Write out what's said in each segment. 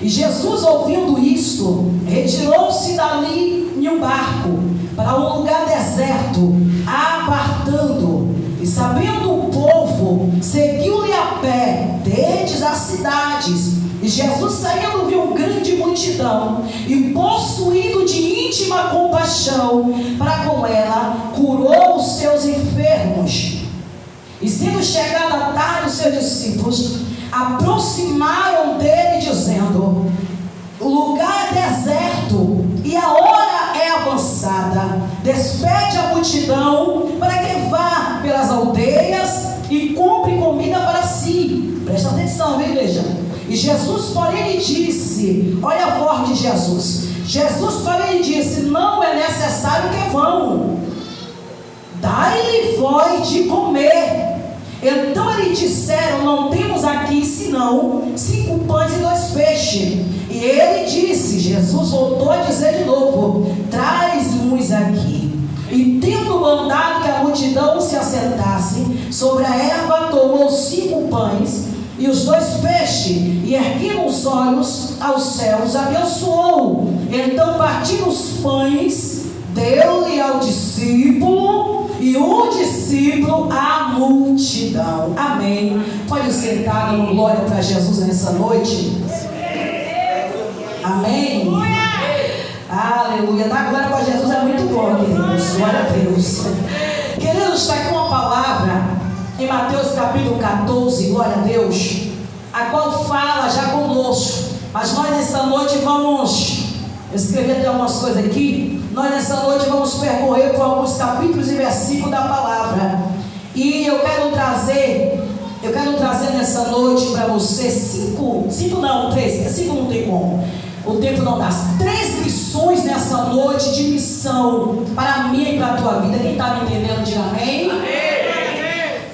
E Jesus, ouvindo isto, retirou-se dali em um barco para um lugar deserto, apartando. E sabendo o povo, seguiu-lhe a pé desde as cidades. E Jesus, saindo, viu grande multidão, e possuído de íntima compaixão para com ela, curou os seus enfermos. E sendo chegada a tarde, os seus discípulos aproximaram dele, dizendo: o lugar é deserto e a hora é avançada. Despede a multidão para que vá pelas aldeias e compre comida para si. Presta atenção, viu, igreja? E Jesus, porém, lhe disse: olha a voz de Jesus. Jesus, porém, lhe disse: não é necessário que vão, dai-lhe vós de comer. Então eles disseram: não temos aqui senão 5 pães e 2 peixes. E ele disse, Jesus voltou a dizer de novo: traz-nos aqui. E tendo mandado que a multidão se assentasse sobre a erva, tomou 5 pães e os 2 peixes, e erguendo os olhos aos céus, abençoou. Então, partindo os pães, deu-lhe ao discípulo, e o discípulo à multidão. Amém. Pode sentar, dando glória para Jesus nessa noite. Amém. Aleluia. Dar glória para Jesus é muito bom, queridos. Glória a Deus. Queridos, está aqui uma palavra em Mateus capítulo 14, glória a Deus, a qual fala já conosco. Mas nós nessa noite vamos, eu escrevi até algumas coisas aqui. Nós nessa noite vamos percorrer por alguns capítulos e versículos da palavra. E eu quero trazer nessa noite para você 5 não tem como. O tempo não dá. 3 lições nessa noite de missão para a minha e para a tua vida. Quem está me entendendo, diga amém. Amém.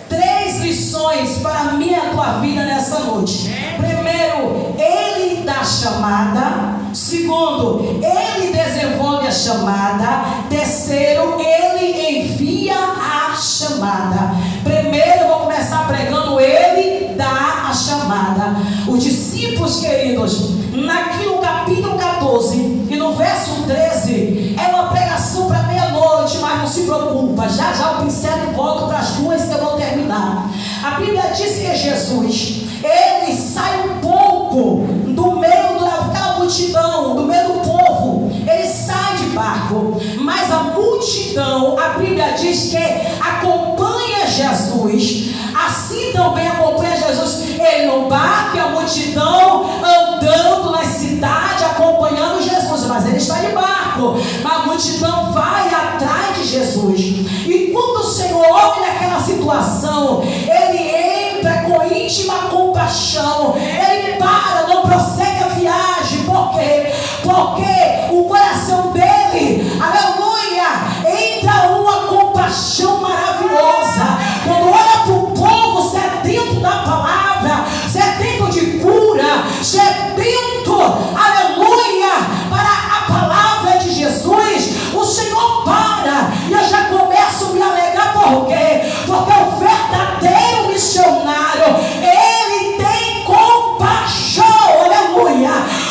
3 lições para a minha e a tua vida nessa noite. Primeiro, ele dá a chamada. Segundo, ele desenvolve a chamada. Terceiro, ele envia a chamada. Primeiro, eu vou começar pregando: ele dá a chamada. Os discípulos, queridos, aqui no capítulo 14 e no verso 13, é uma pregação para meia-noite, mas não se preocupa, já eu pincelo e volto para as 2 que eu vou terminar. A Bíblia diz que Jesus, ele sai um pouco do meio daquela multidão, do meio do povo. Ele sai de barco, mas a multidão, a Bíblia diz que acompanha Jesus. Assim também acompanha Jesus ele no barco e a multidão andando na cidade acompanhando Jesus. Mas ele está de barco, mas a multidão vai atrás de Jesus. E quando o Senhor olha aquela situação, ele entra com íntima compaixão. Ele para, não prossegue a viagem. Por quê? Porque o coração dele, aleluia, entra uma compaixão maravilhosa. Quando olha para o povo sedento da palavra, sedento de cura, sedento, aleluia, para a palavra de Jesus, o Senhor para. E eu já começo a me alegrar. Por quê? Porque o verdadeiro missionário, ele tem compaixão, aleluia.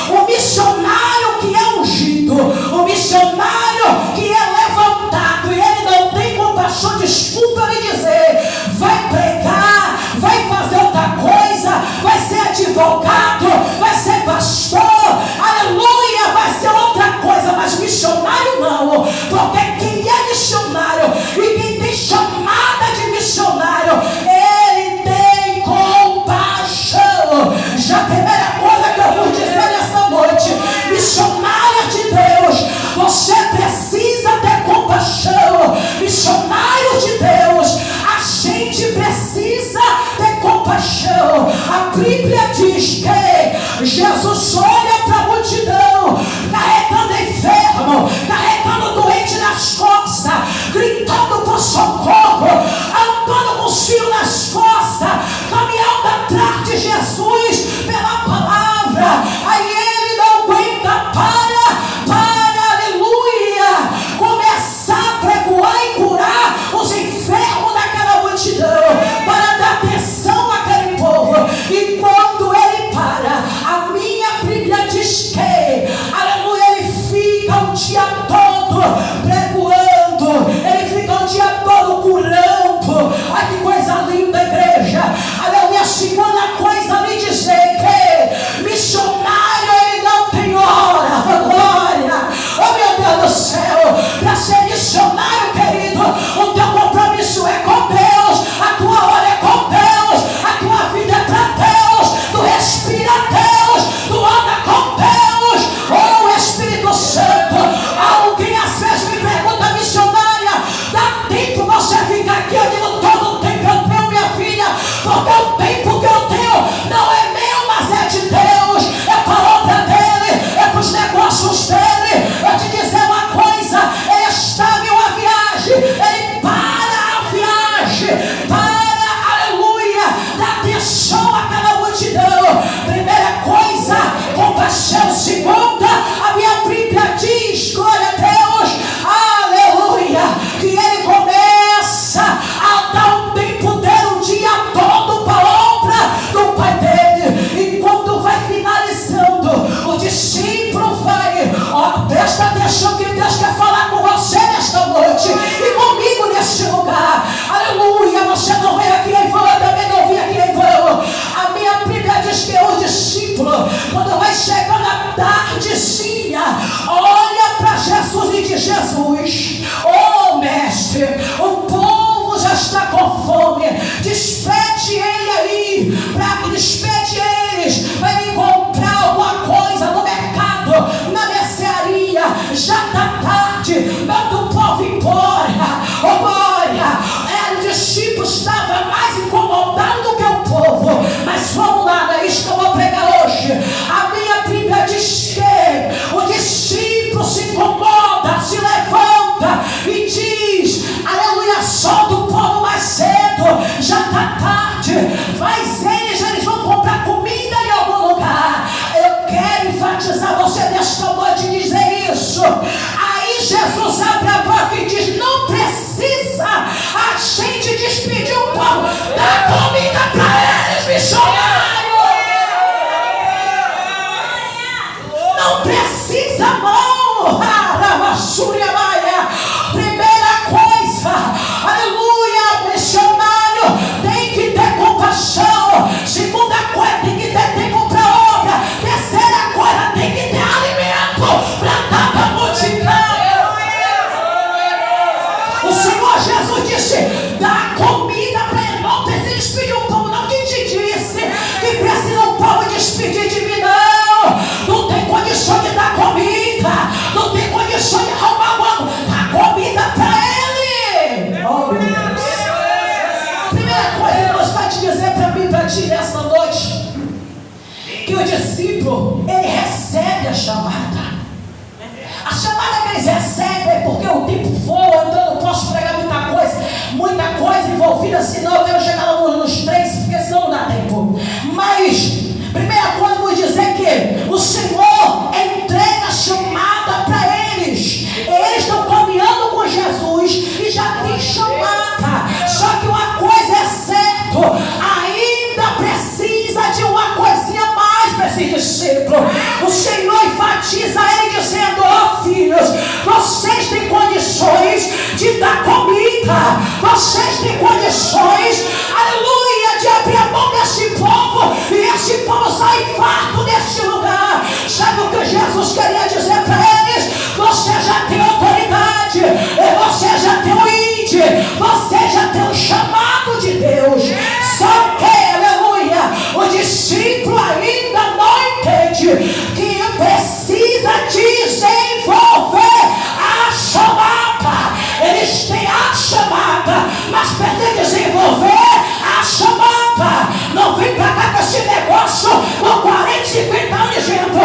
O missionário que é ungido, o missionário que é levantado, e ele não tem compaixão, desculpa me dizer, vai pregar, vai fazer outra coisa, vai ser advogado, vai ser pastor, aleluia, vai ser outra coisa, mas missionário não. Porque quem é missionário e quem tem chamada de missionário, ele tem compaixão. Já a primeira coisa que eu vou dizer nessa noite: missionária de Deus, você precisa ter compaixão. Missionário de Deus, a gente precisa ter compaixão. A Bíblia diz que Jesus olha para a multidão, carregando enfermo, carregando doente nas costas, gritando por socorro, andando com os fios nas costas, caminhando atrás de Jesus pela palavra. Aí ele não aguenta, aleluia, começar a pregoar e curar os enfermos daquela multidão, para dar atenção àquele povo. E quando ele para, a minha Bíblia diz que, aleluia, ele fica o dia todo pregoando, ele fica o dia todo curando. Ai, que coisa linda, igreja. Aleluia. A segunda coisa, me dizer que missionário, ele não tem hora. Glória. Oh, meu Deus do céu. Para ser missionário, querido, o teu compromisso é com Deus, a tua hora é com Deus, a tua vida é para Deus, tu respira Deus, tu anda com Deus. Oh, Espírito Santo. Alguém às vezes me pergunta, missionária, dá tempo você ficar aqui? Eu digo, todo o tempo eu tenho, minha filha, porque o tempo que eu tenho não é meu, mas é de Deus, é para a obra dele, é para os negócios dele. Eu te dizer uma coisa, ele estava em uma viagem, ele para a viagem, aleluia, dá atenção àquela multidão. Primeira coisa, compaixão. Segunda, a minha Bíblia diz, glória a Deus, aleluia, que ele começa a dar um tempo dele o dia todo para a obra do Pai dele. E quando vai finalizando, o discípulo vai, presta atenção que Deus quer falar com você nesta noite e comigo neste lugar. Aleluia. Você não veio aqui em vão, eu também não vim aqui em vão. A minha Bíblia diz que o discípulo, quando vai chegando a tardezinha, olha para Jesus e diz: Jesus, oh mestre, o povo já está com fome, despede ele aí, despede eles para ele comprar alguma coisa no mercado, na mercearia, já está tarde, manda o povo embora. Oh glória. O discípulo estava mais incomodado do que o povo, mas vamos lá, não é isso que eu vou pregar hoje. A minha Bíblia diz que o discípulo se incomoda, se levanta e diz, aleluia, solta o povo mais cedo, já está tarde, mas eles vão comprar comida em algum lugar. Eu quero enfatizar você nesta noite e dizer isso. Aí Jesus abre a boca e diz: não precisa a gente despedir o povo, dá comida para eles, missionário. Não precisa não. Primeira coisa, aleluia, missionário, tem que ter compaixão. Segunda coisa, tem que ter tempo para obra. Terceira coisa, tem que ter alimento para dar para a multidão. O Senhor Jesus disse: dá comida para ele. Não precisa despedir o povo, não. Quem te disse que precisa o povo despedir de mim? Não tem condição de dar comida, não tem condição de arrumar algo, dá comida para ele. Oh meu Deus. Primeira coisa que Deus vai te dizer para mim, para ti nessa noite, que o discípulo, ele recebe a chamada. A chamada que eles recebem é porque o tempo voa, então eu não posso pregar muita coisa envolvida, senão eu quero chegar nos três, porque senão não dá tempo. Mas, primeira coisa, vou dizer que o Senhor entrega a chamada para eles. Eles estão caminhando com Jesus e já tem chamada. Só que uma coisa é certo, ainda precisa de uma coisinha mais para esse discípulo. O Senhor enfatiza ele dizendo: ó filhos, vocês têm condições de dar comida, vocês têm condições, aleluia, de abrir a mão desse povo e esse povo sair farto deste lugar. Sabe o que Jesus queria dizer para eles? Você já tem autoridade, você já tem o ID, você já tem o chamado de Deus. Só que, aleluia, o discípulo ainda não entende que precisa desenvolver a chamada. Eles têm a chamada, mas precisa desenvolver a chamada. Não vem pra cá com esse negócio com 40, 50 anos dizendo: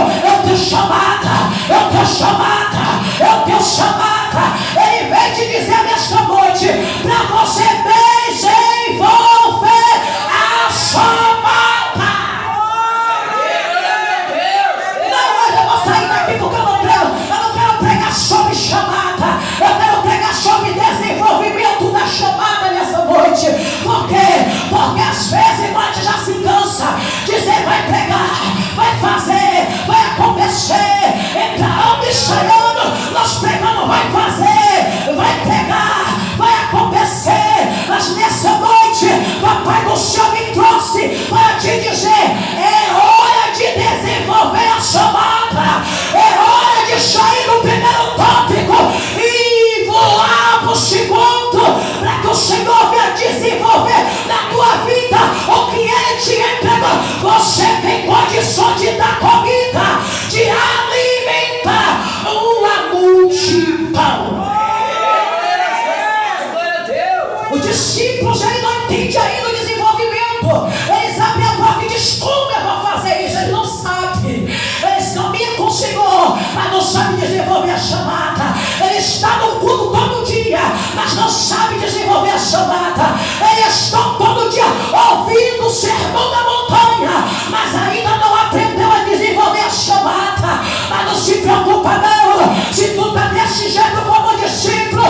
desenvolver a chamada. Ele está no culto todo dia, mas não sabe desenvolver a chamada. Ele está todo dia ouvindo o sermão da montanha, mas ainda não aprendeu a desenvolver a chamada. Mas não se preocupa não, se tu está desse jeito como discípulo,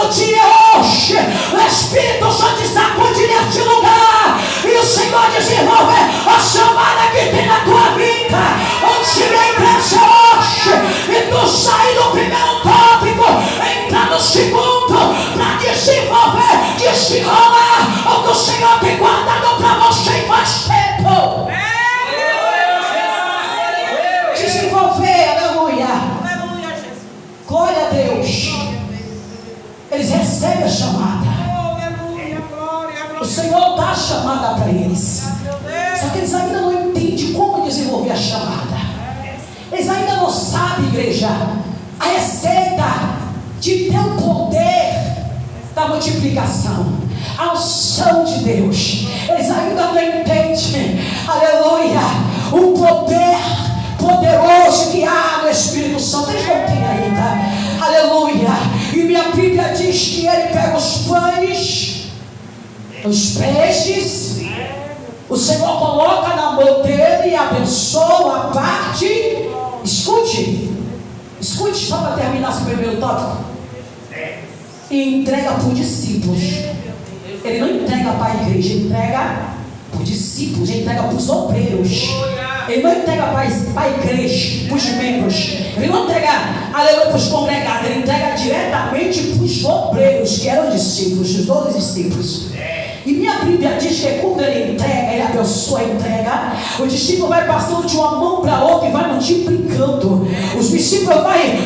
o dia é hoje. O Espírito Santo te sacude neste lugar, e o Senhor desenvolve a chamada que tem na tua vida. O dia é igreja hoje, e tu sai do primeiro tópico, entra no segundo, para desenvolver, desenrolar o que o Senhor tem guardado para você faz tempo. Desenvolver, aleluia. Glória a Deus. Eles recebem a chamada. O Senhor dá a chamada para eles. Só que eles ainda não entendem como desenvolver a chamada. Eles ainda não sabem, igreja, a receita de ter o poder da multiplicação, a unção de Deus. Eles ainda não entendem, aleluia, o poder poderoso que há no Espírito Santo. Eles não têm ainda, aleluia. E minha Bíblia diz que ele pega os pães, os peixes, o Senhor coloca na mão dele e abençoa a parte. Escute só para terminar esse primeiro tópico. E entrega para os discípulos. Ele não entrega para a igreja, ele entrega para os discípulos, ele entrega para os obreiros. Ele não entrega para a igreja, para os membros. Ele não entrega, aleluia, para os congregados. Ele entrega diretamente para os obreiros, que eram discípulos, os 12 discípulos. E minha Bíblia diz que quando ele entrega, ele abençoa a entrega, o discípulo vai passando de uma mão para outra e vai multiplicando. Os discípulos vão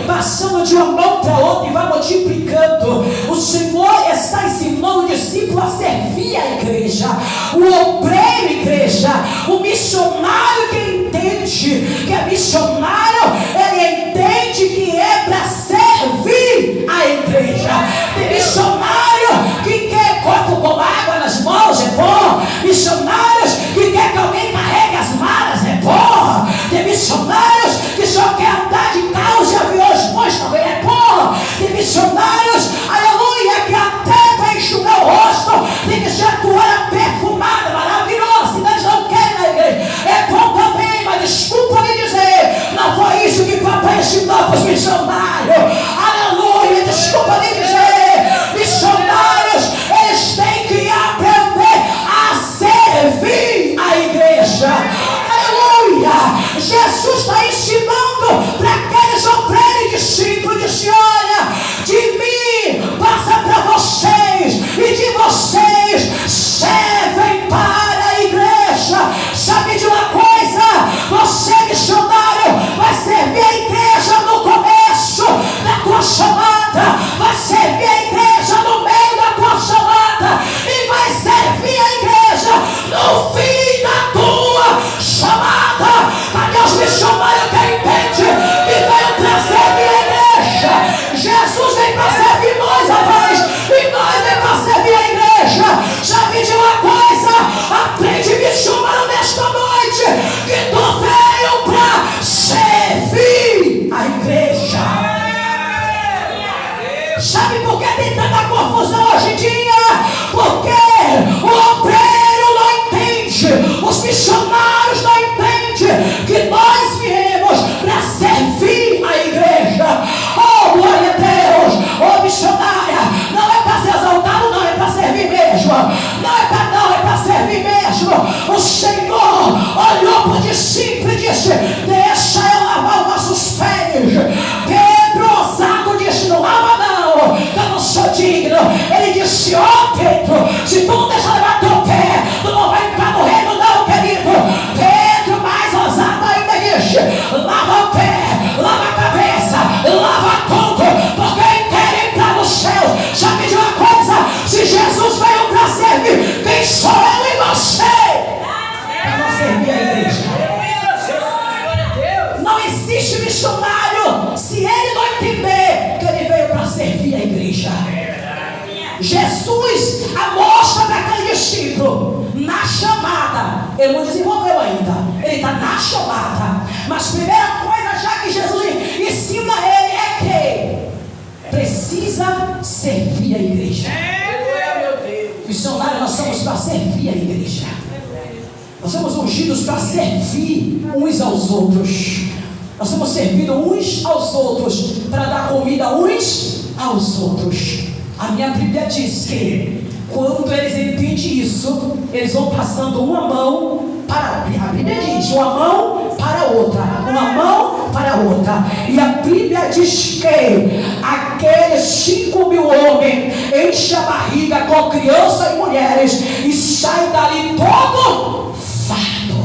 passando de uma mão para outra e vai multiplicando. O Senhor está ensinando o discípulo a servir a igreja, o obreiro, igreja, o missionário que entende que é missionário, ele entende que é para servir a igreja. Tem missionário que quer copo com água nas mãos, é bom. Missionários que quer que alguém carregue as malas, é bom. Tem missionários que só quer andar de carros e aviões bons, também é bom. Tem missionários, aleluia, que até para enxugar o rosto tem que ser a toalha perfumada, maravilhosa, senão eles não querem na igreja. É bom também, mas desculpa me dizer, não foi isso que papai ensinou para os missionários. Aleluia, desculpa me dizer, missionários, eles têm que aprender a servir a igreja. Aleluia, Jesus está ensinando para aqueles obreiros e discípulos, disse: olha, de mim passa para vocês, e de vocês servem para a igreja. Sabe de uma coisa? Você, missionário, vai servir a igreja no começo da tua chamada, vai servir a igreja no meio da tua chamada, e vai servir a igreja no fim da tua chamada. Cadê os missionários que entendem que veio para servir a igreja? Jesus vem para servir nós, rapaz, e nós vem para servir a igreja. Sabe de uma coisa? Aprende, missionário, nesta noite, que tu veio para servir a igreja. Sabe por que tem tanta confusão hoje em dia? Porque o obreiro não entende, os missionários não entendem que nós viemos para servir a igreja. Oh, glória a Deus! Oh, missionária, não é para ser exaltado, não, é para servir mesmo. Não é para servir mesmo. O Senhor olhou para o discípulo e disse: deixa eu lavar os vossos pés. Pedro, ousado, disse: não lava não, que eu não sou digno. Ele disse: ó, Pedro, se tu não deixar levar teu pé, tu não vai entrar no reino não, querido. Pedro, mais ousado ainda, disse: lava o pé, lava a cabeça, lava tudo, porque eu quero entrar no céu. Sabe de uma coisa? Se Jesus veio para servir, quem sou eu e você? Para não servir a igreja. Não existe missionário se ele não entender que ele veio para servir a igreja. Jesus mostra para aquele discípulo na chamada. Ele não desenvolveu ainda, ele está na chamada. Mas primeira coisa, já que Jesus ensina servir a igreja. Nós somos ungidos para servir uns aos outros. Nós somos servidos uns aos outros para dar comida uns aos outros. A minha Bíblia diz que quando eles entendem isso, eles vão passando uma mão para... A Bíblia diz, uma mão para outra, uma mão para outra. E a Bíblia diz que aqueles 5.000 homens enchem a barriga com crianças e mulheres e saem dali todo farto.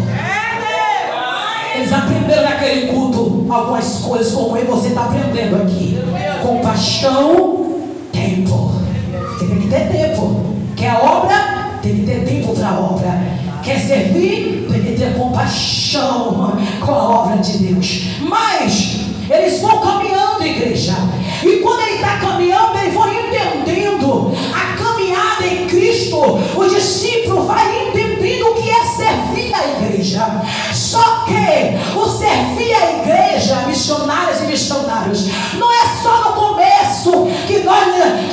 Eles aprenderam naquele culto algumas coisas como você está aprendendo aqui. Compaixão, tempo. Você tem que ter tempo. Quer obra? Tem que ter tempo para a obra. Quer servir? Tem que ter compaixão com a obra de Deus. Mas eles vão caminhando, igreja. E quando ele está caminhando, eles vão entendendo a caminhada em Cristo. O discípulo vai entendendo o que é servir a igreja. Só que o servir a igreja, missionários e missionários, não é só no começo que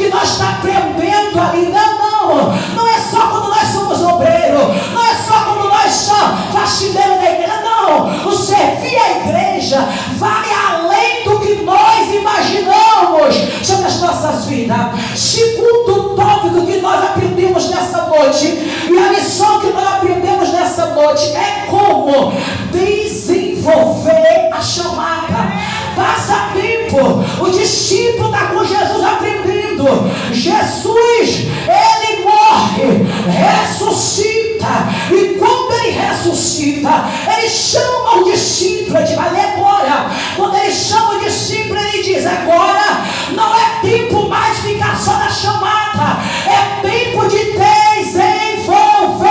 nós está aprendendo ali. Não é só quando nós somos obreiros, não é só quando nós somos faxineiros da igreja, não. O servir a igreja vai além do que nós imaginamos sobre as nossas vidas. Segundo tópico que nós aprendemos nessa noite, e a lição que nós aprendemos nessa noite é como desenvolver a chamada. Passa tempo, o discípulo está com Jesus aprendendo. Jesus, ele morre, ressuscita, e quando ele ressuscita, ele chama o discípulo, ele diz, agora. Quando ele chama o discípulo, ele diz, agora não é tempo mais ficar só na chamada, é tempo de desenvolver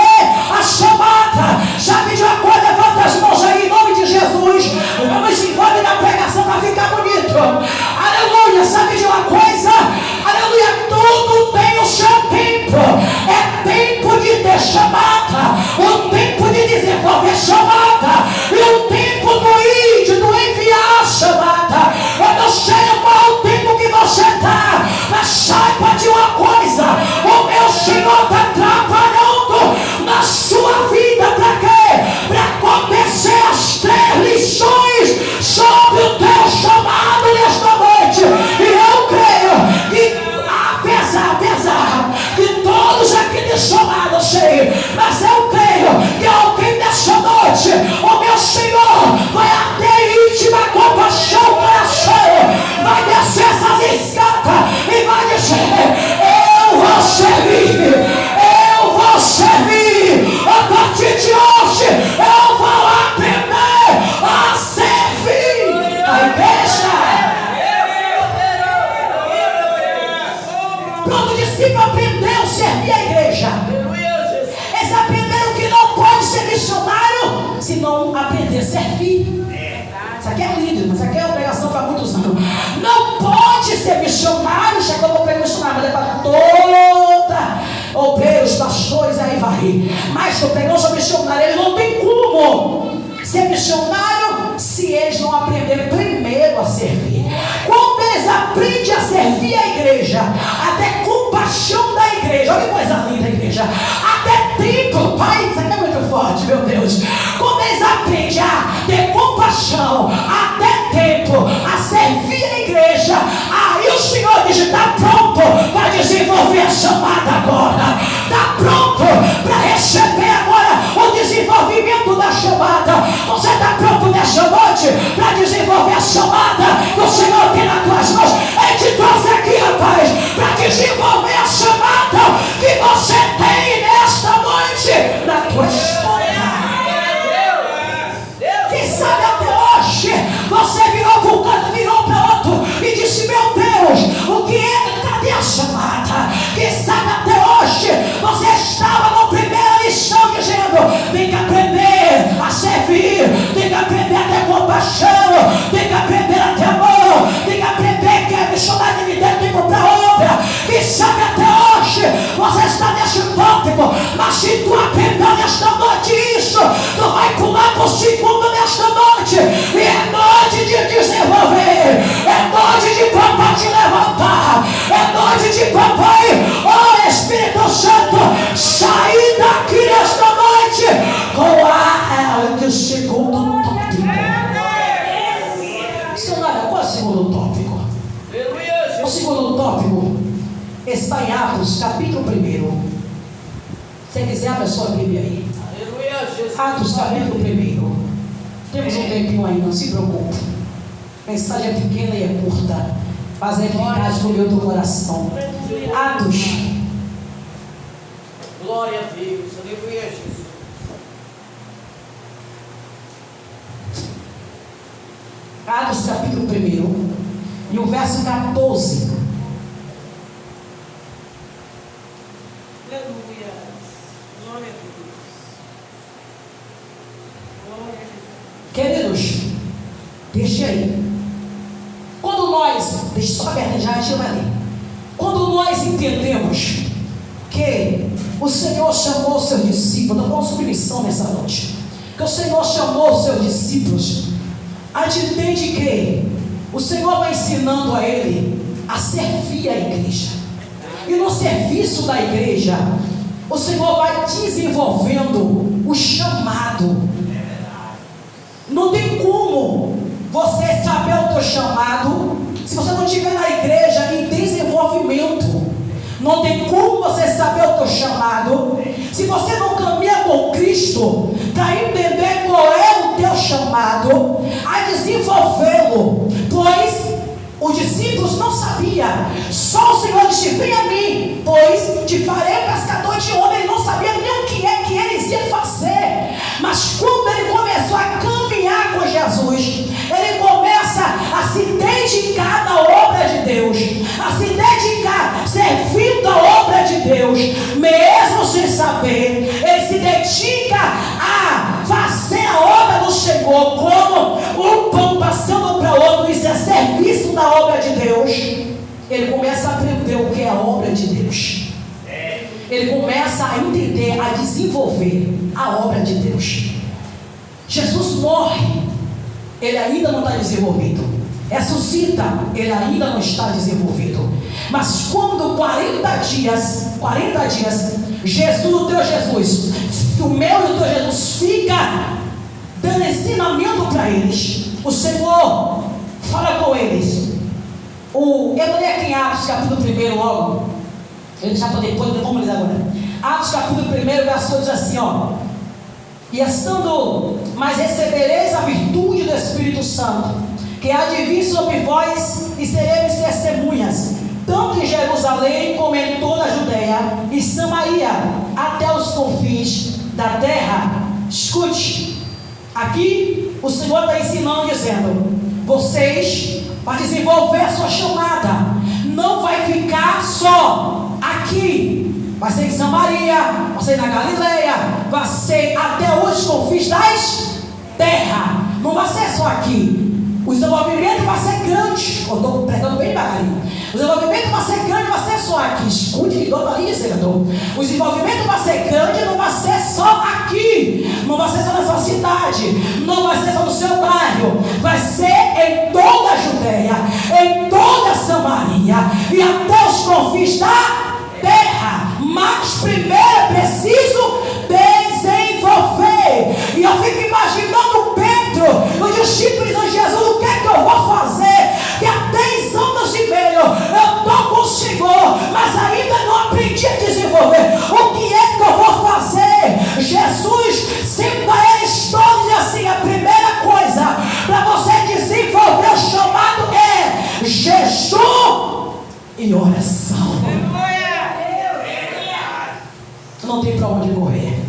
a chamada. Sabe de uma coisa? Levanta as mãos aí em nome de Jesus. Vamos envolver na pregação para ficar bonito. Aleluia. Sabe de uma coisa? Aleluia. Tudo tem o seu tempo. É tempo de ter chamada, o tempo de desenvolver chamada, e o tempo do ir, do enviar chamada. Eu não sei qual o tempo que você está, mas saiba de uma coisa: o meu Senhor está trabalhando na sua vida. Para quê? Para acontecer as 3 lições sobre o teu chamado nesta noite. E eu creio que apesar que todos aqui de chamado eu sei, mas eu creio que alguém nessa noite, o meu Senhor vai ter íntima compaixão, coração, vai descer essas escadas e vai dizer: eu vou servir, a partir de hoje eu vou aprender a servir a igreja. Quando o discípulo aprendeu a servir a igreja, eles aprenderam que não pode ser missionário se não aprender a servir. Isso aqui é lindo, mas isso aqui é uma pregação para muitos anos. Não pode ser missionário, já que eu vou pregar missionário, mas é para toda, obreiros, pastores, aí vai. Mas estou pregando sobre missionário, eles não tem como ser missionário se eles não aprenderem primeiro a servir. Quando eles aprendem a servir a igreja, até compaixão da igreja, olha que coisa linda, igreja, até tempo, pai, isso aqui é muito forte, meu Deus. Quando eles aprendem a ter compaixão, até tempo, a servir a igreja, aí o Senhor diz: está pronto para desenvolver a chamada agora, está pronto para receber agora o desenvolvimento da chamada. Você está pronto nessa noite para desenvolver a chamada que o Senhor tem nas tuas mãos? Ele te trouxe aqui, rapaz, para desenvolver a chamada que você tem nesta noite na tua história. Quem sabe até hoje você virou para um canto, virou para outro e disse: meu Deus, o que é? Cadê a chamada? Quem sabe até hoje você estava na primeira lição dizendo: tem que aprender a servir, tem que aprender a ter compaixão, tem que aprender a ter amor, tem que aprender que é missionário de Deus, tem que comprar obra. Quem sabe até hoje você está nesse tópico, mas se tu aprender nesta noite isso, tu vai pular para o segundo nesta noite. E é noite de desenvolver, é noite de papai te levantar, é noite de papai, oh Espírito Santo, sair da está em Atos, capítulo 1. Se quiser, abre a sua Bíblia aí. Aleluia, Jesus. Atos, capítulo 1. Temos um tempinho aí, não se preocupe. A mensagem é pequena e é curta, mas é eficaz no meu do coração. Atos. Glória a Deus. Aleluia, Jesus. Atos, capítulo 1. E o verso 14. Aleluia. Glória a Deus. Glória a Jesus. Queridos, deixa aí. Quando nós, deixa só aberto já, a gente vai ler. Quando nós entendemos que o Senhor chamou os seus discípulos, eu posso missão nessa noite, que o Senhor chamou os seus discípulos, a gente entende que o Senhor vai ensinando a ele a servir a igreja. E no serviço da igreja, o Senhor vai desenvolvendo o chamado. Não tem como você saber o teu chamado se você não estiver na igreja em desenvolvimento. Não tem como você saber o teu chamado se você não caminha com Cristo para entender qual é o teu chamado, a desenvolvê-lo. Pois os discípulos não sabiam. Só o Senhor disse: vem a mim, pois te farei pescador de homens. Ele não sabia nem o que é que eles iam fazer. Mas quando ele começou a caminhar com Jesus, ele começa a se dedicar na obra de Deus, a se dedicar, servindo a obra de Deus, mesmo sem saber. Ele se dedica a fazer a obra do Senhor, como um pão passando para outro. Isso é serviço da obra de Deus. Ele começa a aprender o que é a obra de Deus. Ele começa a entender, a desenvolver a obra de Deus. Jesus morre, ele ainda não está desenvolvido. Ressuscita, ele ainda não está desenvolvido. Mas quando 40 dias, Jesus, o teu Jesus, o meu e o teu Jesus fica dando ensinamento para eles, o Senhor fala com eles. Eu vou ler aqui em Atos capítulo 1 logo. Eu já estou depois, vamos ler agora. Atos capítulo 1, verso 8 diz assim, ó: e estando, mas recebereis a virtude do Espírito Santo, que há de vir sobre vós, e sereis testemunhas, tanto em Jerusalém como em toda a Judeia e Samaria, até os confins da terra. Escute, aqui o Senhor está ensinando, dizendo: vocês, para desenvolver a sua chamada, não vai ficar só aqui, vai ser em Samaria, vai ser na Galileia, vai ser até os confins das terras. Não vai ser só aqui. O desenvolvimento vai ser grande. Eu estou pregando bem devagarinho. O desenvolvimento vai ser grande, vai ser só aqui. Escute que estou aí, Senhor. O desenvolvimento vai ser grande, não vai ser só aqui. Não vai ser só na sua cidade. Não vai ser só no seu bairro. Vai ser em toda a Judeia, em toda a Samaria e até os confins da terra. Mas primeiro é preciso desenvolver. E eu fico imaginando Pedro, os discípulos de Jesus: o que é que eu vou fazer? Que há 10 anos e meio eu estou com o Senhor, mas ainda não aprendi a desenvolver. O que é que eu vou fazer? Jesus sempre a eles todos assim: a primeira coisa para você desenvolver o chamado é jejum e oração. Não tem para onde correr.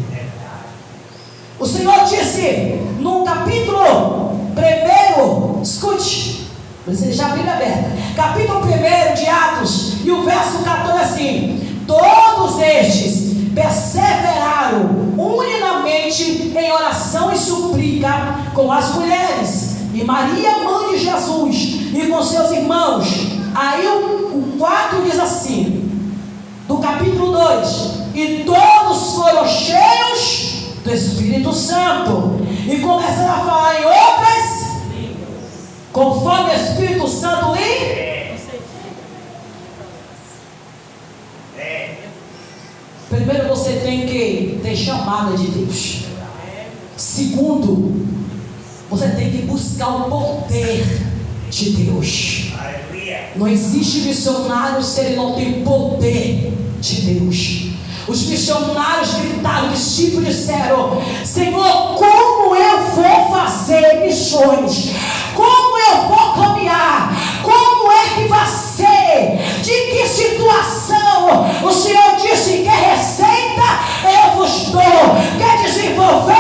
O Senhor disse no capítulo 1, escute, você já abriu aberta, capítulo 1 de Atos, e o verso 14 assim: todos estes perseveraram unicamente em oração e súplica com as mulheres e Maria, mãe de Jesus, e com seus irmãos. Aí o 4 diz assim, do capítulo 2: e todos foram cheios do Espírito Santo e começaram a falar em outras línguas, conforme o Espírito Santo lhe. Primeiro você tem que ter chamada de Deus. Segundo, você tem que buscar o poder de Deus. Não existe missionário se ele não tem poder de Deus. Os missionários gritaram, os discípulos disseram: Senhor, como eu vou fazer missões? Como eu vou caminhar? Como é que vai ser? De que situação? O Senhor disse: quer receita? Eu vos dou. Quer desenvolver?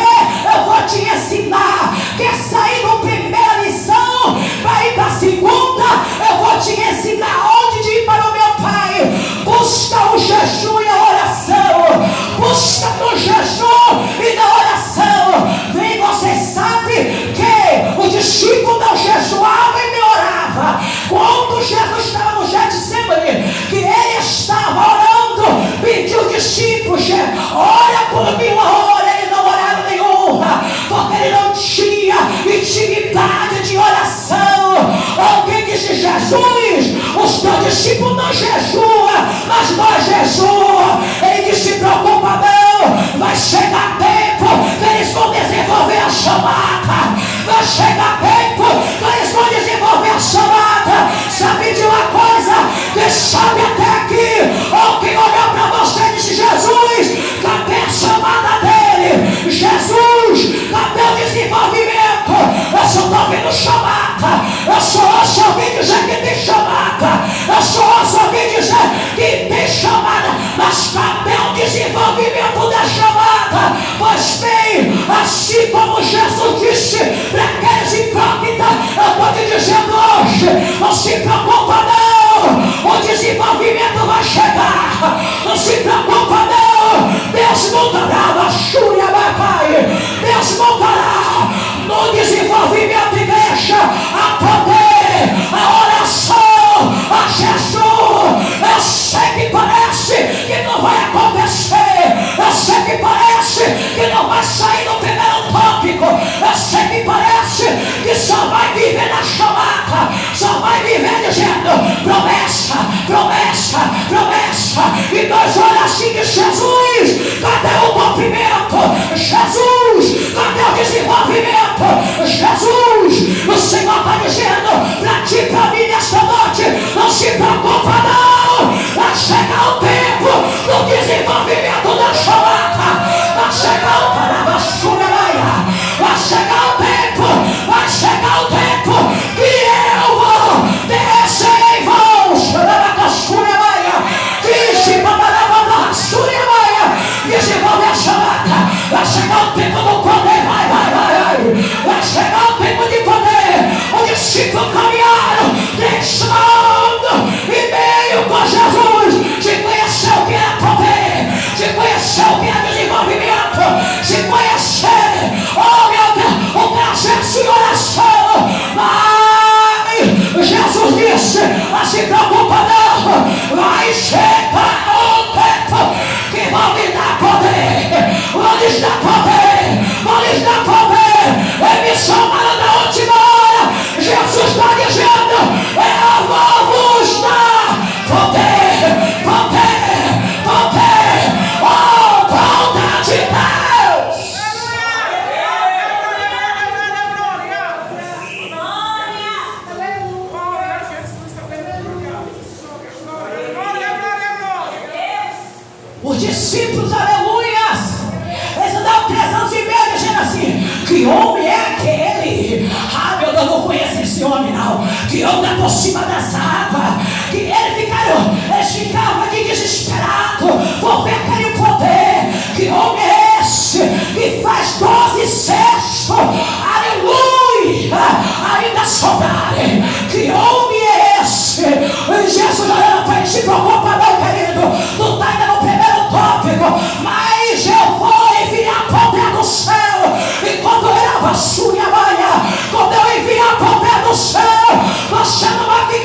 Eu vou te ensinar. Quer sair da primeira lição para ir para a segunda? Eu vou te ensinar onde de ir para o meu Pai. Busca o jejum e a oração. Busca no jejum e na oração. Vem, você sabe que o discípulo não jejuava e nem orava. Quando Jesus estava no Getsemane, que ele estava orando, pediu os discípulos: ora por mim uma hora. Ele não oraram nenhuma, porque ele não tinha intimidade de oração. Alguém disse: Jesus, os teus discípulos não jejuam, mas nós jejuamos. Ele disse: se preocupa não, vai chegar tempo que eles vão desenvolver a chamada. Vai chegar tempo que eles vão desenvolver a chamada. Sabe de uma coisa? Quem sabe até aqui, alguém olhou para você e disse: Jesus, cadê a chamada dele? Jesus, cadê o desenvolvimento? Eu só estou vendo chamada. Eu só ouço alguém dizer que tem chamada. Eu só ouço alguém dizer que tem chamada. Mas cadê o desenvolvimento da chamada? Pois bem, assim como Jesus disse para aqueles hipócritas, eu estou te dizendo hoje: não se preocupa não, o desenvolvimento vai chegar. Não se preocupa não, Deus mudará a Xúria, meu Pai. Deus mudará no desenvolvimento, igreja, a poder, a oração, a jejum. Eu sei que parece que não vai acontecer. Eu sei que parece que não vai sair no primeiro tópico. Eu sei que parece que só vai viver na chamada. Só vai viver dizendo promessa, promessa, promessa. E nós olhamos assim de Jesus: cadê o cumprimento? Jesus, cadê o desenvolvimento? Jesus, o Senhor está dizendo para ti, para mim nesta noite: não se preocupa não. Vai chegar o tempo do desenvolvimento da chamada. Vai chegar o Parabassuramaia. Vai chegar o tempo, vai chegar o tempo que eu vou descer em vãos. Parabassuramaia. Desenvolve a chamada. Vai chegar o tempo do poder. Vai chegar o tempo de poder. O discípulo caminharam 3 anos e meio com Jesus. Se conheceu o que é poder, se conheceu o que é desenvolvimento, se conhecer, oh meu Deus, o processo de oração. Mas Jesus disse: não se preocupa não, vai chegar o tempo que vão lhe dar poder. Vão lhes dar poder, vão lhes dar poder. Eles me chamaram na última hora. Jesus está dizendo: eu vou vos dar poder, poder, poder. Oh, poder de Deus. Os discípulos, aleluias, eles andavam 3 anos e meio dizendo assim: que homem é aquele? Ah, meu Deus, não conheço esse homem não, que anda por cima das águas. Que eles ficavam de desesperado por ver aquele poder. Que homem é esse que faz 12 cestos, aleluia, ainda sobrarem? Que homem é esse? E Jesus olhando para ele: se preocupa não, querido, tu está ainda no primeiro tópico, mas eu vou enviar poder do céu. E quando eu enviar poder do céu, você não vai ficar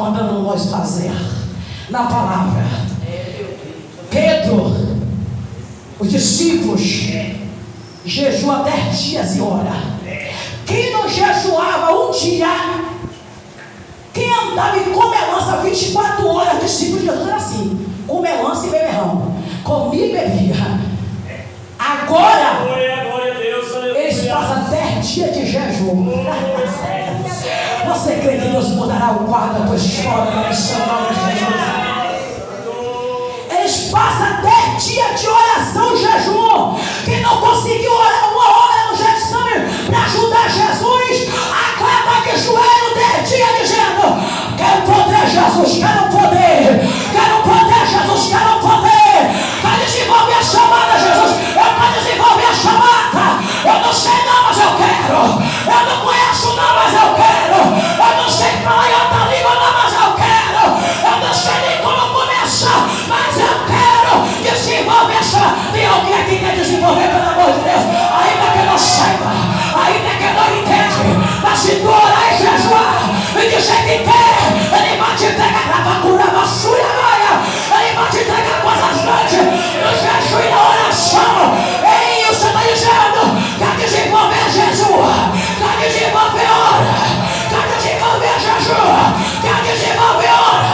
mandando nós fazer na palavra. Pedro, os discípulos jejuam 10 dias e ora. Quem não jejuava um dia, quem andava em comelança 24 horas, discípulos de Jesus era assim, comelança e beberrão, comia e bebia. Agora eles passam 10 dias de jejum. Você crê que Deus mudará o quadro da tua história na missão de Jesus? Eles passam 10 dias de oração e jejum. Quem não conseguiu orar 1 hora no Getsemane para ajudar Jesus, agora está de joelho 10 dias dizendo: quero poder, Jesus, quero poder, quero poder, Jesus, quero poder. Quero desenvolver a chamada, Jesus. Eu quero desenvolver a chamada. Eu não sei não, mas eu quero. Eu não conheço não, mas eu quero. Eu não sei falar em outra língua não, mas eu quero. Eu não sei nem como começar, mas eu quero desenvolver a chamada. Tem alguém aqui que quer desenvolver, pelo amor de Deus? Ainda que não saiba, ainda que não entende, mas se tu orar e jejuar e dizer que quer, Ele vai te entregar na vacuna, na sua maia. Ele vai te entregar coisas grandes no jejum e na oração. Ei, você está dizendo: quer desenvolver jejum, quer desenvolver hora, quer desenvolver jejum, quer desenvolver hora,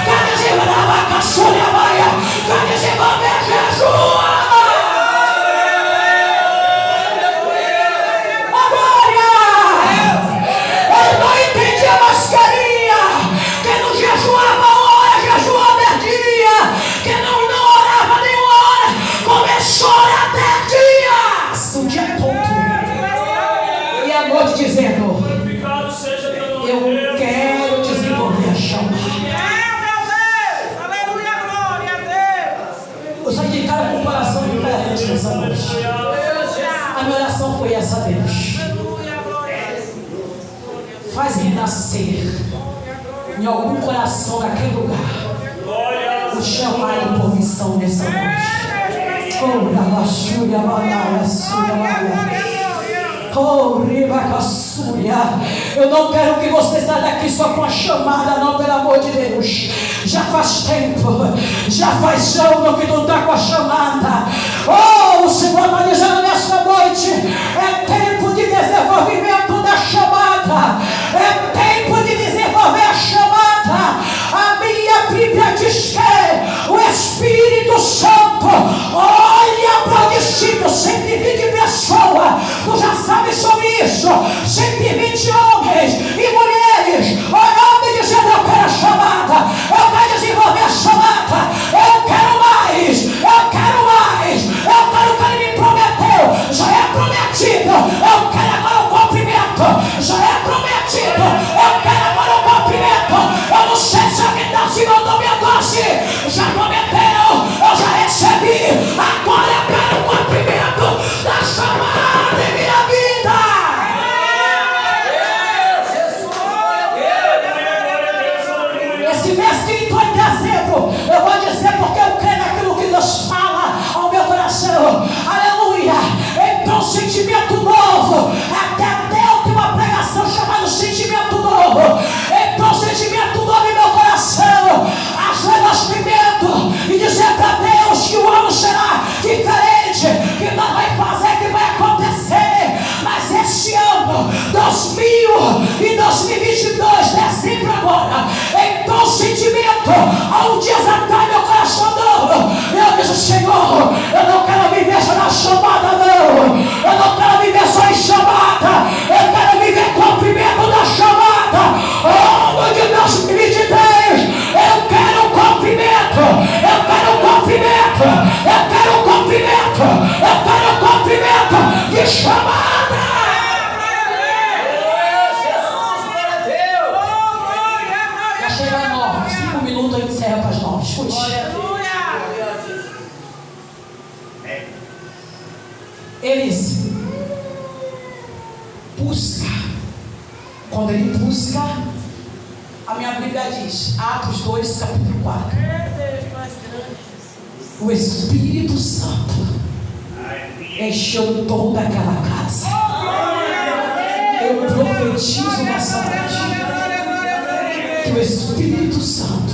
quer desenvolver a caçulha maia, quer desenvolver jejum. Dizendo: eu quero desenvolver a chamada. Aleluia, glória a Deus. Eu saí de cara com o coração diferente nessa noite. A minha oração foi essa: Deus, faz renascer em algum coração daquele lugar o chamado por missão nessa noite. Oh, riba caçulha. Eu não quero que você saia daqui só com a chamada, não, pelo amor de Deus. Já faz tempo, já faz ano que tu está com a chamada. Oh, o Senhor está dizendo nesta noite: é tempo de desenvolvimento da chamada, é tempo de desenvolver a chamada. A minha Bíblia diz que o Espírito Santo olha para o discípulo, 120 pessoas, tu já sabe sobre isso, 120 homens e mulheres, orando e dizendo: eu quero a chamada, eu quero desenvolver a chamada, eu quero mais, eu quero mais, eu quero o que Ele me prometeu, já é prometido, eu quero agora o cumprimento, já é prometido, eu quero agora o cumprimento. Eu não sei se alguém está se mandando minha doce, já prometeu, eu já recebi, agora eu quero o cumprimento da chamada em minha vida. Esse mês que entrou em dezembro, eu vou dizer porque eu creio naquilo que Deus fala ao meu coração. Aleluia! Entrou um sentimento novo. Até eu tenho uma pregação chamada Sentimento Novo. Entrou um sentimento novo em meu coração. Ajoelhar primeiro e dizer para Deus que o ano será diferente, que não vai fazer, que vai acontecer. Mas esse ano, 2022, dezembro agora, entrou um sentimento. Há uns dias atrás, meu coração novo. Eu disse: Senhor, eu não quero viver só na chamada, não. Eu não quero viver só em chamada. Eu quero viver cumprimento da chamada. Oh, de 2023, eu quero cumprimento. Eu quero cumprimento. Eu quero cumprimento. Eu quero cumprimento de chamada. Já chega a 9, 5 minutos eu encerro para as 9. Escute. Eles buscam. Quando ele busca, a minha Bíblia diz, Atos 2, capítulo 4. O Espírito Santo encheu toda aquela casa. Eu profetizo nessa noite que o Espírito Santo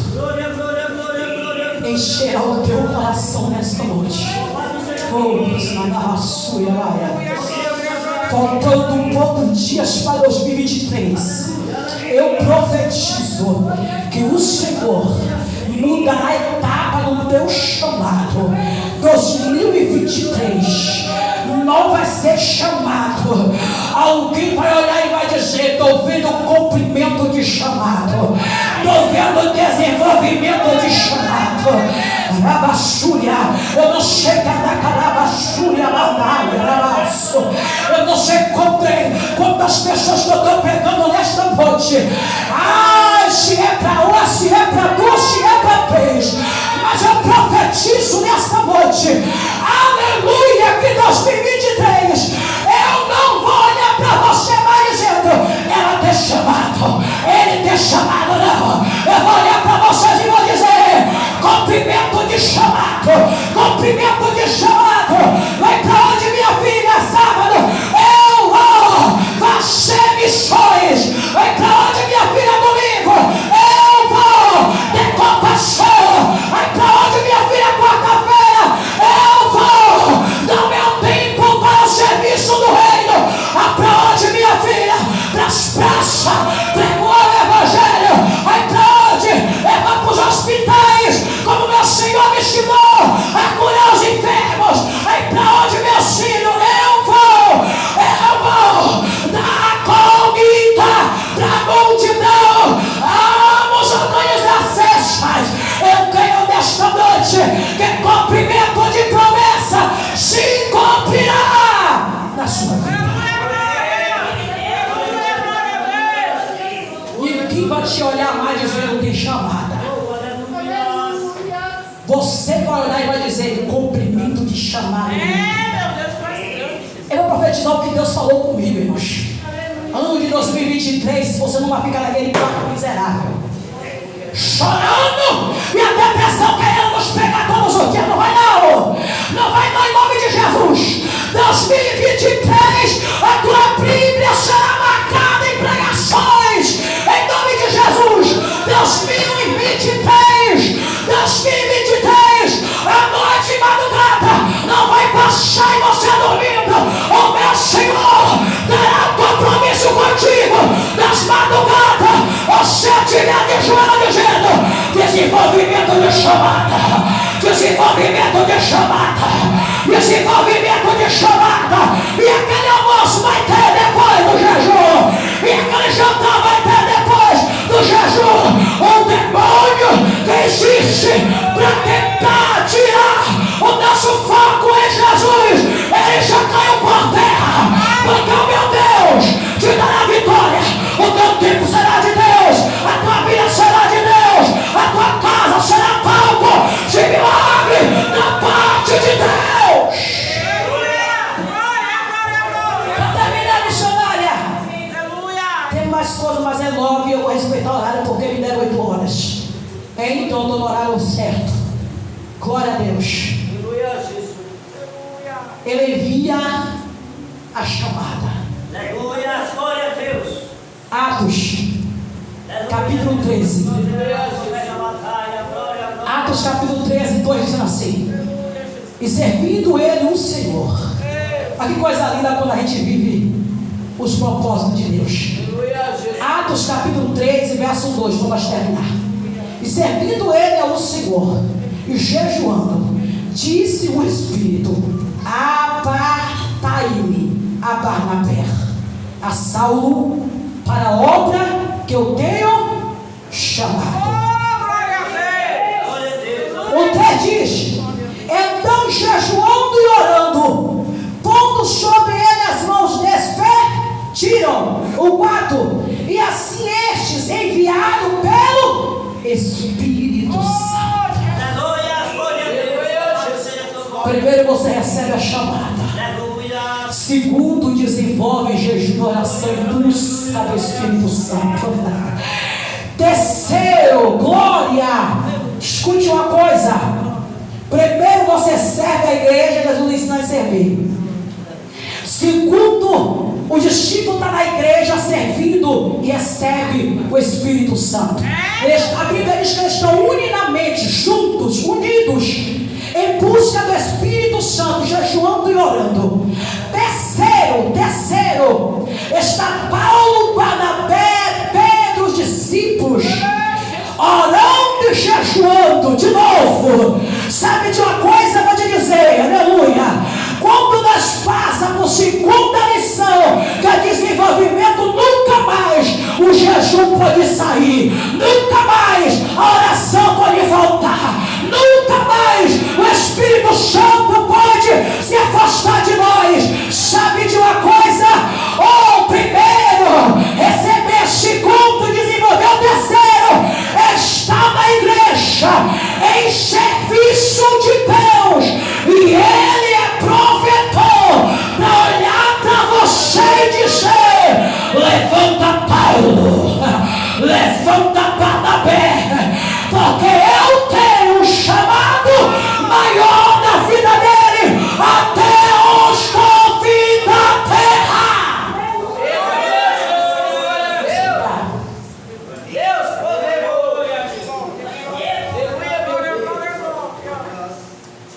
encherá o teu coração nesta noite. Faltando poucos dias para 2023, eu profetizo que o Senhor mudará a etapa no teu chamado. 2023 não vai ser chamado. Alguém vai olhar e vai dizer: estou vendo cumprimento de chamado, estou vendo desenvolvimento de chamado. Rabassúria, eu não sei cada carabassúria, eu não sei quantas pessoas que eu estou pegando nesta noite. Se é para uma, se é para duas, se é para três, mas eu profetizo nesta noite, aleluia, que 2023 eu não vou olhar para você mais dizendo: ela tem chamado, ele tem chamado, não. Eu vou olhar para vocês e vou dizer: cumprimento de chamado, cumprimento de chamado. Vai para onde, minha filha? Sábado eu vou fazer missões. Vai para onde, minha filha? Domingo eu vou ter compaixão. Vai para onde, minha filha? Quarta-feira eu vou dar meu tempo para o serviço do reino. Vai para onde, minha filha? Para as praças, pregou o evangelho. Vai para onde? Vai para os hospitais, como meu Senhor me ensinou a curar os enfermos. Aí para onde, meu filho? Eu vou dar comida para a multidão. Vamos organizar cestas. Eu creio nesta noite que cumprimento de promessa se cumprirá na sua vida. Ninguém vai te olhar mais dizendo: tem chamada. Você vai olhar e vai dizer: cumprimento de chamada. Eu vou profetizar o que Deus falou comigo, irmãos. Ano de 2023, se você não vai ficar naquele quarto miserável, chorando e a depressão querendo nos pegar todos os dias. Não vai não. Não vai não, em nome de Jesus. 2023, a tua Bíblia será marcada em pregações, em nome de Jesus. 2023, a noite e madrugada não vai passar e você dormindo. O meu Senhor terá compromisso contigo. Nas madrugadas você tiver de joelho dizendo: desenvolvimento de chamada, desenvolvimento de chamada, desenvolvimento de chamada. E aquele almoço vai ter depois do jejum, e aquele jantar vai ter depois do jejum. O demônio que existe para tentar tirar o nosso foco em Jesus, ele já caiu por terra, porque o meu Deus te dará vitória. O teu tempo será de Deus, a tua vida será de Deus, a tua casa será palco de milagre da parte de Deus. Para terminar, missionária, tem mais coisas, mas é logo e eu vou respeitar o horário porque me deram 8 horas. Então estou no horário certo. Glória a Deus. Ele envia a chamada. Aleluia, glória a Deus. Atos, capítulo 13. Atos, capítulo 13, 2 diz assim: e servindo ele um Senhor. Olha que coisa linda quando a gente vive os propósitos de Deus. Atos, capítulo 13, verso 2, vamos terminar. E servindo ele ao Senhor e jejuando, disse o Espírito: apartai-me a Barnabé, a Saulo, para a obra que eu tenho chamado. O 3 diz: então jejuando e orando, pondo sobre ele as mãos, despediram. O 4: e assim estes, enviado pelo Espírito Santo. Primeiro você recebe a chamada. Segundo, desenvolve jejum e oração em busca do Espírito Santo. Terceiro, glória. Escute uma coisa. Primeiro você serve a igreja, Jesus ensina a servir. Segundo, O discípulo está na igreja servindo e recebe o Espírito Santo. A Bíblia diz que eles estão unidamente, juntos, unidos, em busca do Espírito Santo, jejuando e orando. Terceiro, está Paulo, Barnabé, Pedro, os discípulos, orando e jejuando. De novo, sabe de uma coisa, eu vou te dizer, aleluia. Quando nós passamos por segunda lição, que é desenvolvimento, nunca mais o jejum pode sair, nunca mais a oração pode voltar, nunca mais o Espírito Santo pode se afastar de nós. Sabe de uma coisa? Primeiro, receber, segundo, desenvolver, o terceiro, estar na igreja, em serviço de Deus, e Ele é provedor para olhar para você e dizer: levanta Paulo, levanta Barnabé, porque eu tenho um chamado maior na vida dele, até os confins da terra.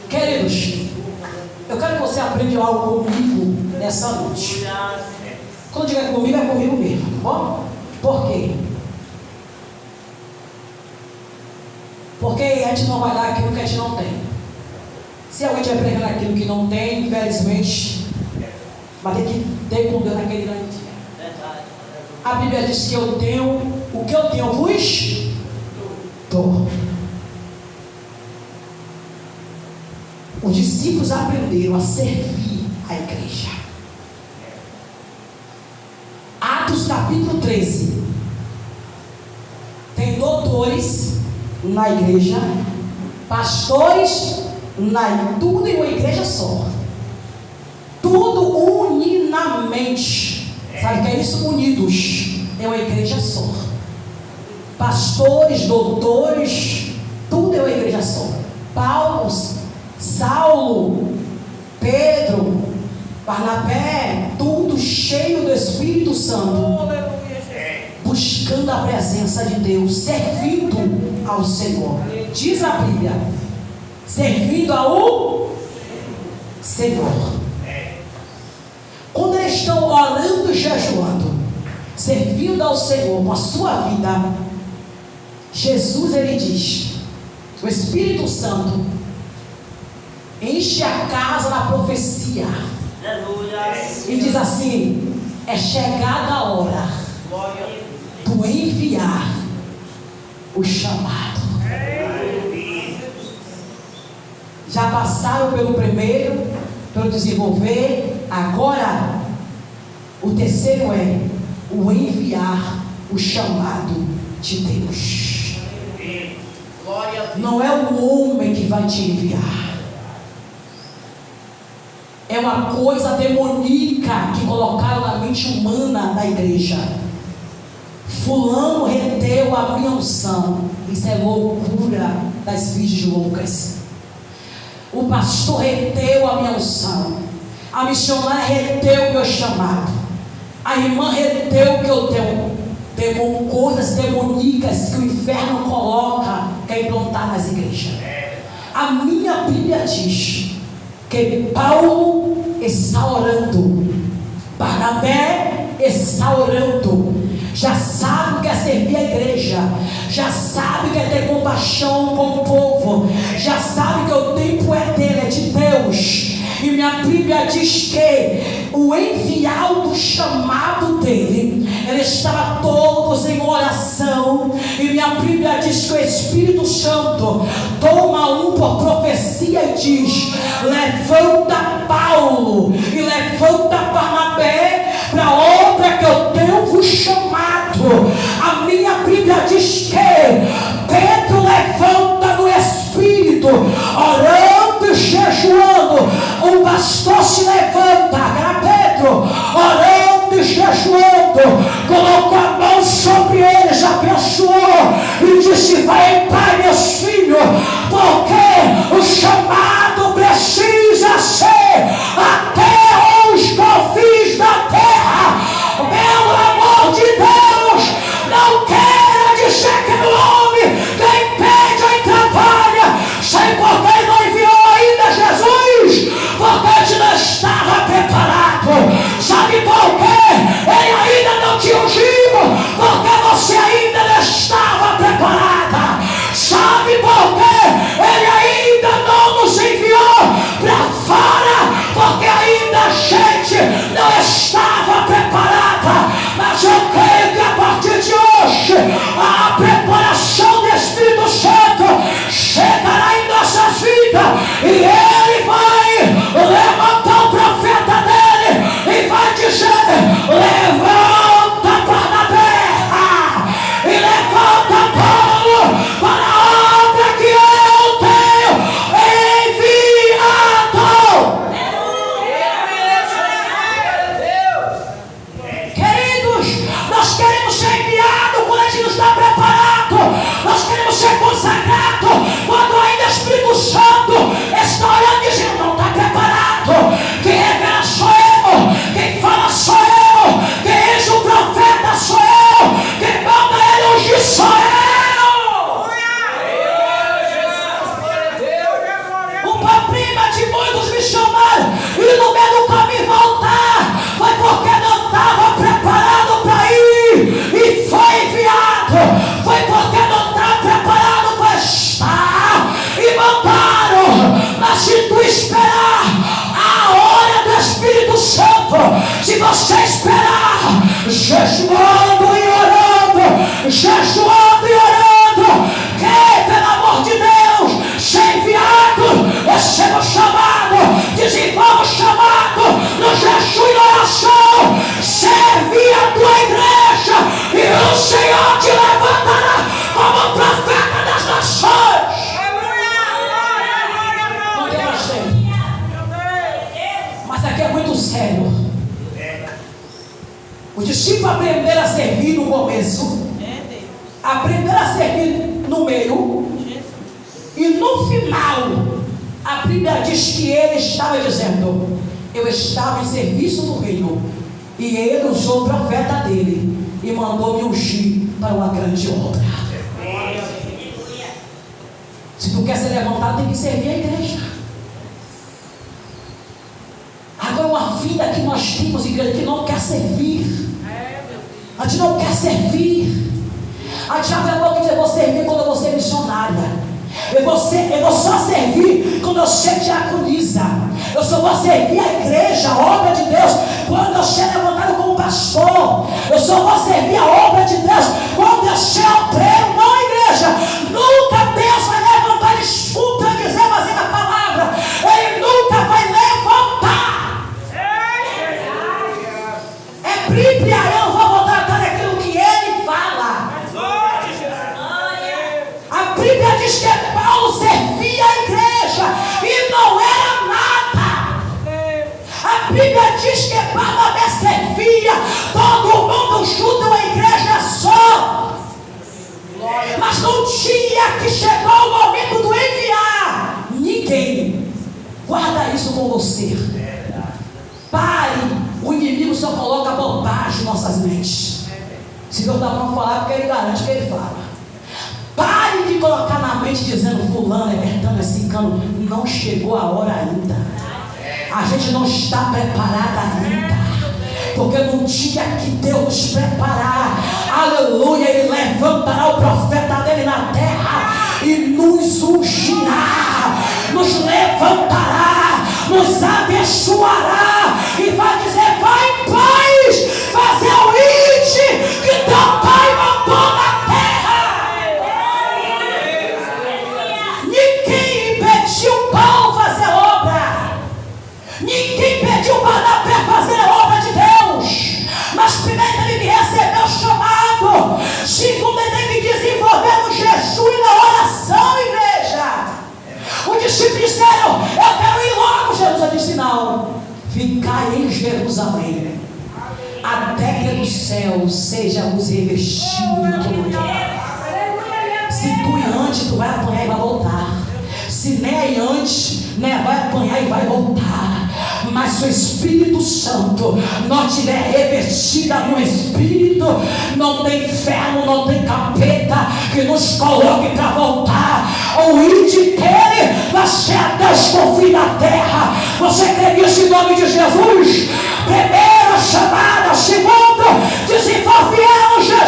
Queridos, eu quero que você aprenda algo comigo nessa noite. Quando diga comigo, é comigo mesmo, tá bom? Por quê? Porque a gente não vai dar aquilo que a gente não tem. Se alguém estiver pregando aquilo que não tem, infelizmente, vai ter que ter com Deus naquele grande dia. A Bíblia diz que eu tenho, o que eu tenho vos dou. Os discípulos aprenderam a servir a igreja. Atos capítulo 13. Tem doutores na igreja, pastores tudo em uma igreja só. Tudo uninamente. Sabe o que é isso? Unidos. É uma igreja só. Pastores, doutores, tudo é uma igreja só. Paulo, Saulo, Pedro, Barnabé, tudo cheio do Espírito Santo, buscando a presença de Deus, servindo ao Senhor. Diz a Bíblia, servindo ao Senhor. Quando eles estão orando e jejuando, servindo ao Senhor com a sua vida, Jesus, ele diz, o Espírito Santo enche a casa da profecia. E diz assim: é chegada a hora do enviar o chamado. Já passaram pelo primeiro, pelo desenvolver. Agora o terceiro é o enviar o chamado de Deus. Não é o homem que vai te enviar. É uma coisa demoníaca que colocaram na mente humana da igreja. Fulano reteu a minha unção. Isso é loucura das virgens loucas. O pastor reteu a minha unção. A missionária reteu o meu chamado. A irmã reteu o que eu tenho. Coisas demoníacas que o inferno coloca para implantar nas igrejas. A minha Bíblia diz que Paulo está orando, Barnabé está orando, já sabe o que é servir a igreja, já sabe o que é ter compaixão com o povo, já sabe que o tempo é dele, é de Deus. E minha Bíblia diz que o enviar do chamado dele, ele estava todos em oração. E minha Bíblia diz que o Espírito Santo toma um por profecia e diz: levanta Paulo e levanta Barnabé para a obra que eu tenho vos chamado. A minha Bíblia diz que Pedro levanta no Espírito, orando e jejuando. O pastor se levanta, Pedro, orando e jejuando, colocou a mão sobre eles, abençoou e disse: vai em paz, meus filhos, porque o chamado precisa ser até os confins da terra. jejuando e orando, jejuando e orando, que pelo amor de Deus, ser enviado, receba o chamado, desenvolva o chamado, no jejum e oração, servir a tua igreja, e o Senhor te levantará como profeta das nações. Não tem mais tempo, mas aqui é muito sério. Os discípulos aprenderam a servir no começo, aprenderam a servir no meio, e no final a Bíblia diz que ele estava dizendo: eu estava em serviço do reino, e ele usou o profeta dele e mandou me ungir para uma grande obra. Se tu quer ser levantado, tem que servir a igreja. Agora, uma vida que nós temos, igreja, que não quer servir. A gente não quer servir. A gente abre a boca e diz: eu vou servir quando eu vou ser missionária. Eu vou só servir quando eu ser diaconisa. Eu só vou servir a igreja, a obra de Deus, quando eu ser levantado como pastor. Eu só vou servir a obra de Deus quando eu ser obreiro. Não, igreja. Nunca Deus vai levantar desculpa para dizer, fazendo a palavra. Ele nunca vai levantar. É Bíblia, eu vou voltar atrás daquilo que ele fala. A Bíblia diz que Paulo servia a igreja e não era nada. A Bíblia diz que Paulo servia todo mundo junto, uma igreja só. Mas no dia que chegou o momento do enviar, ninguém. Guarda isso com você. Pare. O inimigo só coloca bobagem em nossas mentes. Se Deus dá para falar, porque ele garante que ele fala. Pare de colocar na mente dizendo: fulano, é Bertano, é cicano. Não chegou a hora ainda. A gente não está preparada ainda. Porque no dia que Deus nos preparar, aleluia, Ele levantará o profeta dele na terra e nos ungirá, nos levantará, nos abençoará e vai dizer: vai em paz, fazer o ide que teu pai mandou na terra. Ninguém impediu Paulo fazer obra, ninguém impediu Barnabé fazer a obra de Deus. Mas primeiro ele que recebeu o chamado, segundo ele tem que desenvolver no jejum e na oração, igreja. Os discípulos disseram: eu quero ir logo. Jesus disse: não, ficai em Jerusalém, até que do céu seja vos revestido de glória. Se tu ir antes, tu vai apanhar e vai voltar. Se nem antes, né, vai apanhar e vai voltar. Mas se o Espírito Santo não tiver revestida no Espírito, não tem inferno, não tem capeta que nos coloque para voltar. O ide dele vai ser até os confins da terra. Você crê nisso em nome de Jesus? Primeira chamada, segundo, desenvolver no Jesus.